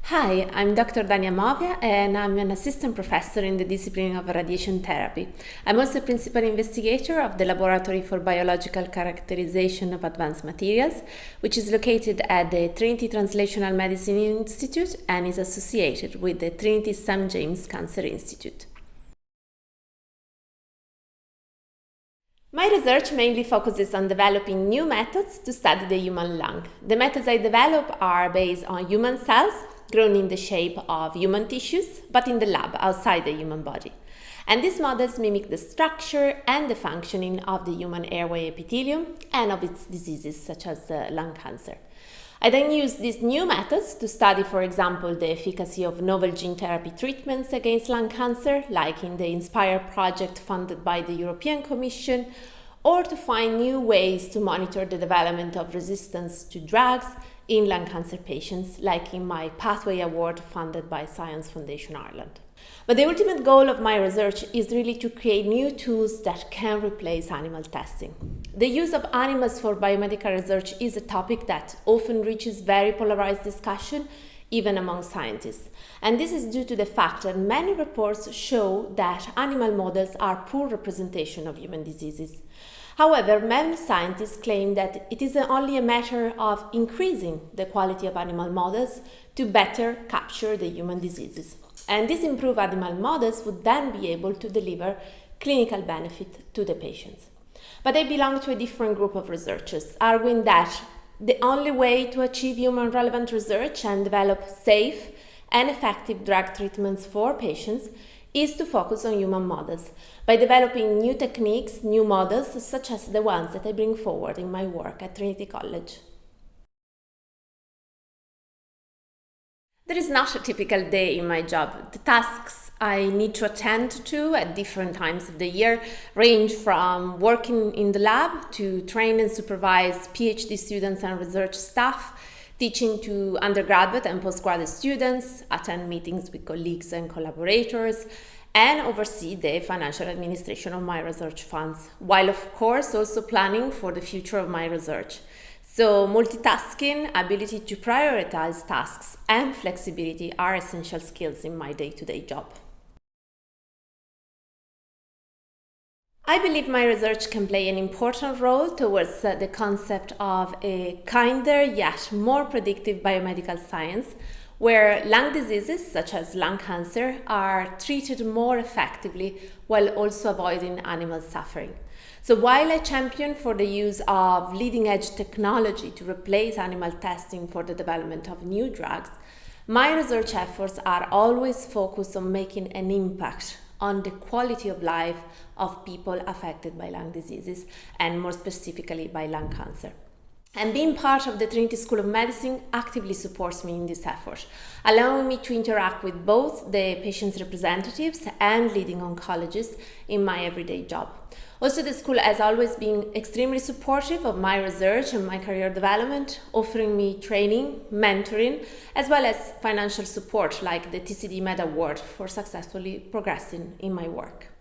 Hi, I'm Dr. Dania Movia and I'm an assistant professor in the discipline of radiation therapy. I'm also principal investigator of the Laboratory for Biological Characterization of Advanced Materials, which is located at the Trinity Translational Medicine Institute and is associated with the Trinity St. James Cancer Institute. My research mainly focuses on developing new methods to study the human lung. The methods I develop are based on human cells grown in the shape of human tissues, but in the lab outside the human body. And these models mimic the structure and the functioning of the human airway epithelium and of its diseases such as lung cancer. I then use these new methods to study, for example, the efficacy of novel gene therapy treatments against lung cancer, like in the INSPIRE project funded by the European Commission, or to find new ways to monitor the development of resistance to drugs in lung cancer patients, like in my Pathway Award funded by Science Foundation Ireland. But the ultimate goal of my research is really to create new tools that can replace animal testing. The use of animals for biomedical research is a topic that often reaches very polarized discussion, even among scientists. And this is due to the fact that many reports show that animal models are poor representation of human diseases. However, many scientists claim that it is only a matter of increasing the quality of animal models to better capture the human diseases. And these improved animal models would then be able to deliver clinical benefit to the patients. But I belong to a different group of researchers, arguing that the only way to achieve human-relevant research and develop safe and effective drug treatments for patients is to focus on human models by developing new techniques, new models, such as the ones that I bring forward in my work at Trinity College. There is not a typical day in my job. The tasks I need to attend to at different times of the year range from working in the lab to train and supervise PhD students and research staff, teaching to undergraduate and postgraduate students, attend meetings with colleagues and collaborators, and oversee the financial administration of my research funds, while of course also planning for the future of my research. So multitasking, ability to prioritize tasks, and flexibility are essential skills in my day-to-day job. I believe my research can play an important role towards the concept of a kinder yet more predictive biomedical science, where lung diseases such as lung cancer are treated more effectively while also avoiding animal suffering. So while I champion for the use of leading-edge technology to replace animal testing for the development of new drugs, my research efforts are always focused on making an impact on the quality of life of people affected by lung diseases, and more specifically by lung cancer. And being part of the Trinity School of Medicine actively supports me in this effort, allowing me to interact with both the patients' representatives and leading oncologists in my everyday job. Also, the school has always been extremely supportive of my research and my career development, offering me training, mentoring, as well as financial support like the TCD Med Award for successfully progressing in my work.